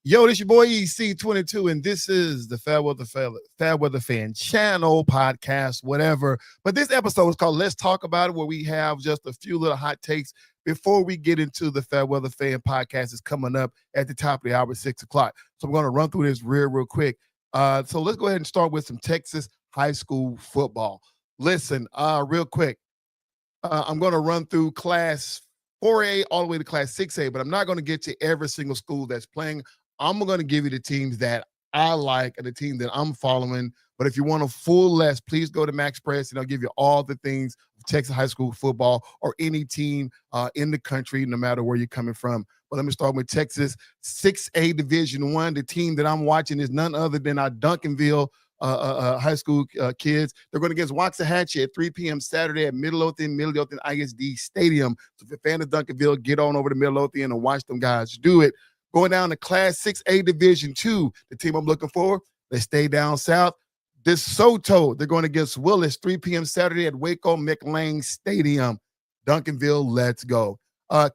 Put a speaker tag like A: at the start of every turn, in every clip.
A: Yo, this your boy EC22, and this is the Fairweather Fan Channel podcast, whatever. But this episode is called Let's Talk About It, where we have just a few little hot takes before we get into the Fairweather Fan podcast. Is coming up at the top of the hour at 6 o'clock. So I'm going to run through this real quick. So let's go ahead and start with some Texas high school football. Listen, real quick, I'm going to run through Class 4A all the way to Class 6A, but I'm not going to get to every single school that's playing. I'm going to give you the teams that I like and the team that I'm following. But if you want a full list, please go to Max Press, and I'll give you all the things of Texas high school football or any team in the country, no matter where you're coming from. But let me start with Texas 6A Division I. The team that I'm watching is none other than our Duncanville high school kids. They're going against Waxahachie at 3 p.m. Saturday at Midlothian ISD Stadium. So if you're a fan of Duncanville, get on over to Midlothian and watch them guys do it. Going down to Class 6A Division II, the team I'm looking for, they stay down south. DeSoto, they're going against Willis, 3 p.m. Saturday at Waco McLean Stadium. Duncanville, let's go.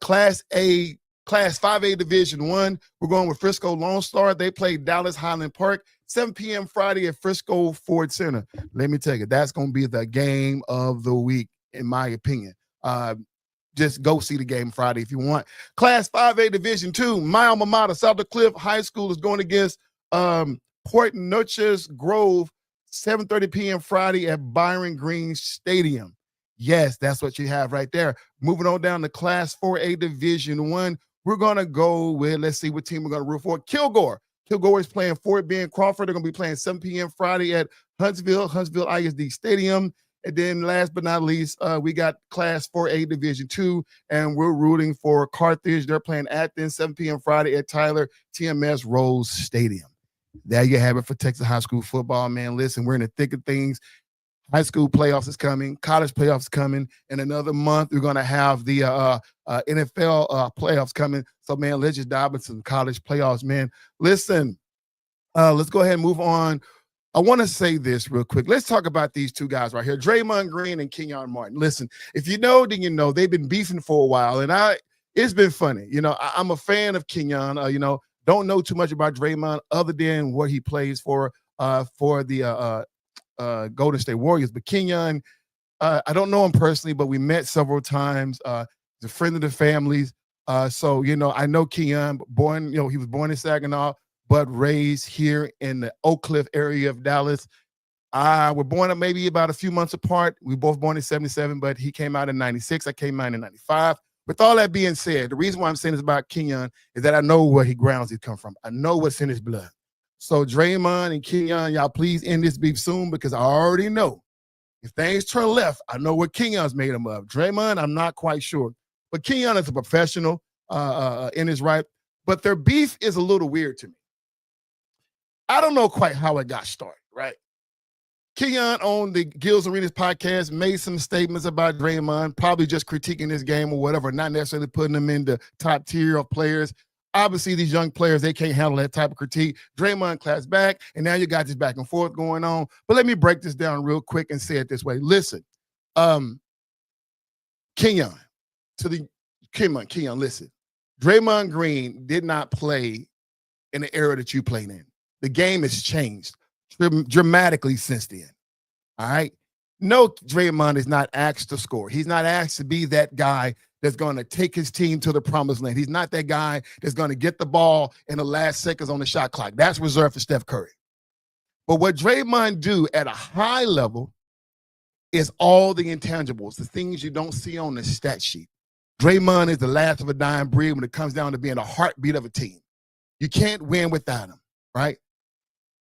A: Class 5A Division I, we're going with Frisco Lone Star. They play Dallas Highland Park, 7 p.m. Friday at Frisco Ford Center. Let me tell you, that's going to be the game of the week, in my opinion. Just go see the game Friday if you want. Class 5A Division II, my alma mater, South Cliff High School, is going against Port Neches Grove, 7:30 p.m. Friday at Byron Green Stadium. Yes, that's what you have right there. Moving on down to Class 4A Division I, we're going to go with, let's see what team we're going to root for. Kilgore. Kilgore is playing Fort Bend Crawford. They're going to be playing 7 p.m. Friday at Huntsville ISD Stadium. And then last but not least, we got Class 4A Division II, and we're rooting for Carthage. They're playing Athens, 7 p.m. Friday at Tyler TMS Rose Stadium. There you have it for Texas high school football, man. Listen, we're in the thick of things. High school playoffs is coming. College playoffs coming. In another month, we're going to have the NFL playoffs coming. So, man, let's just dive into some college playoffs, man. Listen, let's go ahead and move on. I want to say this real quick. Let's talk about these two guys right here, Draymond Green and Kenyon Martin. Listen, if you know, then you know. They've been beefing for a while, and it's been funny. You know, I'm a fan of Kenyon. Don't know too much about Draymond other than what he plays for the Golden State Warriors. But Kenyon, I don't know him personally, but we met several times. He's a friend of the family's. So, I know Kenyon, he was born in Saginaw, but raised here in the Oak Cliff area of Dallas. We're born maybe about a few months apart. We both born in 77, but he came out in 96. I came out in 95. With all that being said, the reason why I'm saying this about Kenyon is that I know where he come from. I know what's in his blood. So Draymond and Kenyon, y'all please end this beef soon, because I already know if things turn left, I know what Kenyon's made him of. Draymond, I'm not quite sure. But Kenyon is a professional in his right. But their beef is a little weird to me. I don't know quite how it got started, right? Kenyon on the Gills Arenas podcast made some statements about Draymond, probably just critiquing his game or whatever, not necessarily putting him in the top tier of players. Obviously, these young players, they can't handle that type of critique. Draymond claps back, and now you got this back and forth going on. But let me break this down real quick and say it this way. Listen, Kenyon, listen. Draymond Green did not play in the era that you played in. The game has changed dramatically since then. All right? No, Draymond is not asked to score. He's not asked to be that guy that's going to take his team to the promised land. He's not that guy that's going to get the ball in the last seconds on the shot clock. That's reserved for Steph Curry. But what Draymond do at a high level is all the intangibles, the things you don't see on the stat sheet. Draymond is the last of a dying breed when it comes down to being the heartbeat of a team. You can't win without him, right?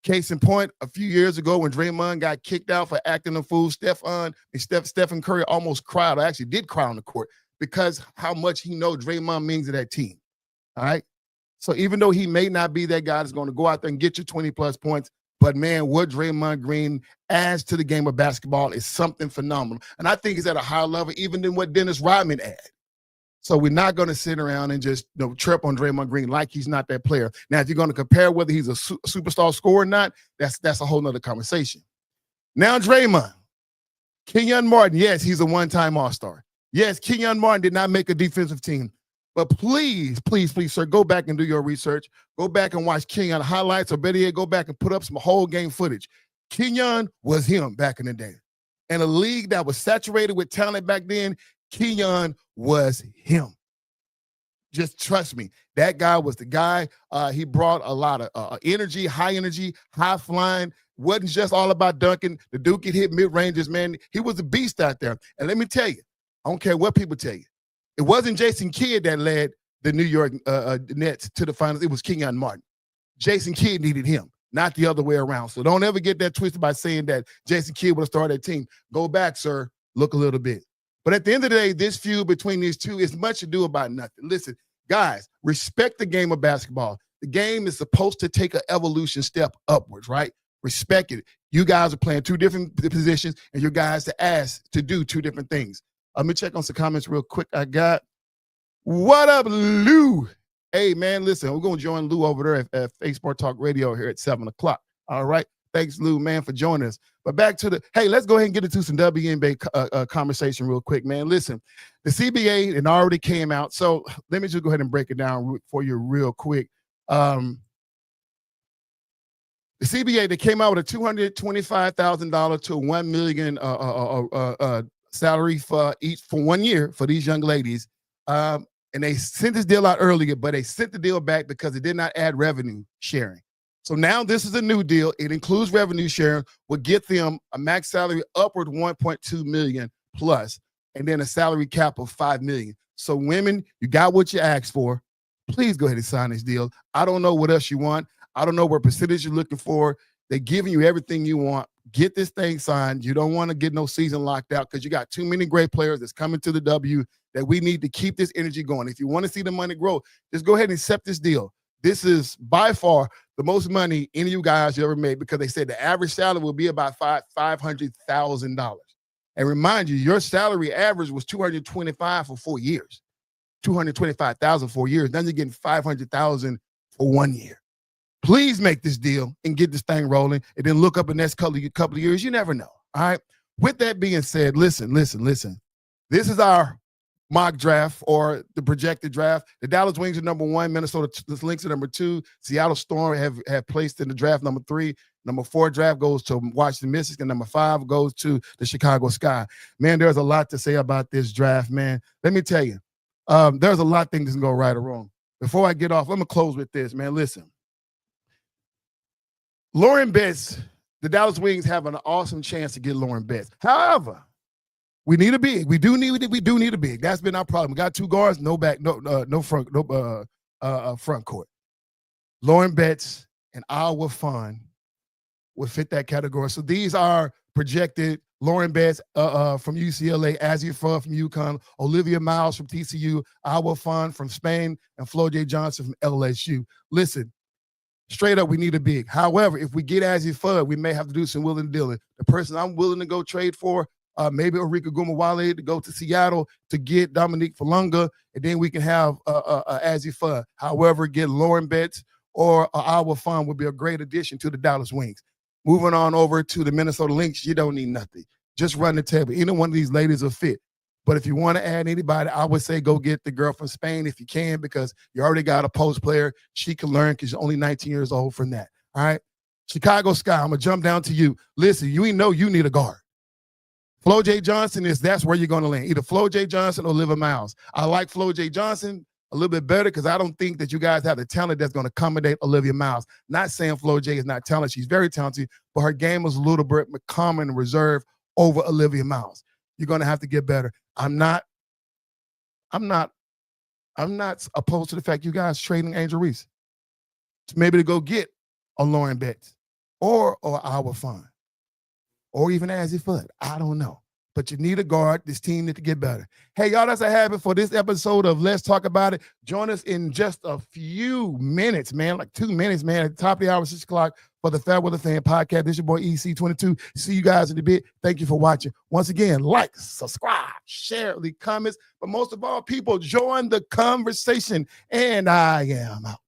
A: Case in point, a few years ago when Draymond got kicked out for acting a fool, Stephen Curry almost cried. I actually did cry on the court because how much he knows Draymond means to that team, all right? So even though he may not be that guy that's going to go out there and get you 20-plus points, but, man, what Draymond Green adds to the game of basketball is something phenomenal. And I think it's at a higher level even than what Dennis Rodman had. So we're not going to sit around and just trip on Draymond Green like he's not that player. Now, if you're going to compare whether he's a superstar scorer or not, that's a whole nother conversation. Now, Draymond, Kenyon Martin, yes, he's a one-time All-Star. Yes, Kenyon Martin did not make a defensive team, But please, please, please, sir, go back and do your research. Go back and watch Kenyon highlights, or better yet, go back and put up some whole game footage. Kenyon was him back in the day. In a league that was saturated with talent back then, Kenyon was him. Just trust me. That guy was the guy. He brought a lot of energy, high flying. Wasn't just all about dunking. The dude could hit mid-ranges, man. He was a beast out there. And let me tell you, I don't care what people tell you. It wasn't Jason Kidd that led the New York Nets to the finals. It was Kenyon Martin. Jason Kidd needed him, not the other way around. So don't ever get that twisted by saying that Jason Kidd would have started that team. Go back, sir. Look a little bit. But at the end of the day, this feud between these two is much ado about nothing. Listen, guys, respect the game of basketball. The game is supposed to take an evolution step upwards, right? Respect it. You guys are playing two different positions, and your guys are asked to do two different things. Let me check on some comments real quick. I got, what up, Lou? Hey, man, listen, we're going to join Lou over there at Facebook Talk Radio here at 7 o'clock. All right. Thanks, Lou, man, for joining us. But back to hey, let's go ahead and get into some WNBA conversation real quick, man. Listen, the CBA, it already came out. So let me just go ahead and break it down for you real quick. The CBA, they came out with a $225,000 to $1 million salary for 1 year for these young ladies. And they sent this deal out earlier, but they sent the deal back because it did not add revenue sharing. So now this is a new deal. It includes revenue sharing, will get them a max salary upward $1.2 million plus, and then a salary cap of $5 million. So women, you got what you asked for. Please go ahead and sign this deal. I don't know what else you want. I don't know what percentage you're looking for. They're giving you everything you want. Get this thing signed. You don't want to get no season locked out because you got too many great players that's coming to the W that we need to keep this energy going. If you want to see the money grow, just go ahead and accept this deal. This is by far the most money any of you guys ever made because they said the average salary will be about $500,000. And remind you, your salary average was $225,000 for 4 years. $225,000 for 4 years. Then you're getting $500,000 for 1 year. Please make this deal and get this thing rolling, and then look up the next couple of years. You never know. All right. With that being said, listen. This is our mock draft or the projected draft. The Dallas Wings are number 1. Minnesota Lynx are number 2. Seattle Storm have placed in the draft number 3. Number 4 draft goes to Washington Mystics, and number 5 goes to the Chicago Sky. Man, there's a lot to say about this draft, man. Let me tell you, there's a lot of things that can go right or wrong. Before I get off, let me close with this, man. Listen. Lauren Betts, the Dallas Wings have an awesome chance to get Lauren Betts. However, we need a big. We do need a big. That's been our problem. We got 2 guards, no back, no front, front court. Lauren Betts and Iowa Fun would fit that category. So these are projected. Lauren Betts from UCLA, Azzy Fudd from UConn, Olivia Miles from TCU, Iowa Fun from Spain, and Flo J. Johnson from LSU. Listen. Straight up, we need a big. However, if we get Azzy Fudd, we may have to do some willing and dealing. The person I'm willing to go trade for, maybe Arika Gumawale to go to Seattle to get Dominique Falunga, and then we can have Azzy Fudd. However, get Lauren Betts or Iowa Fun would be a great addition to the Dallas Wings. Moving on over to the Minnesota Lynx, you don't need nothing. Just run the table. Either one of these ladies will fit. But if you want to add anybody, I would say go get the girl from Spain if you can, because you already got a post player. She can learn because she's only 19 years old from that. All right. Chicago Sky, I'm going to jump down to you. Listen, you know you need a guard. Flo J. Johnson that's where you're going to land. Either Flo J. Johnson or Olivia Miles. I like Flo J. Johnson a little bit better because I don't think that you guys have the talent that's going to accommodate Olivia Miles. Not saying Flo J. is not talented. She's very talented, but her game is a little bit common and reserved over Olivia Miles. You're going to have to get better. I'm not opposed to the fact you guys trading Angel Reese to maybe to go get a Lauren Betts or Iowa Fun or even Azzy Fudd. I don't know. But you need a guard. This team need to get better. Hey, y'all, that's a habit for this episode of Let's Talk About It. Join us in just a few minutes, man, like 2 minutes, man, at the top of the hour, 6 o'clock for the Fair Weather Fan Podcast. This is your boy EC22. See you guys in a bit. Thank you for watching. Once again, like, subscribe, share, leave comments. But most of all, people, join the conversation. And I am out.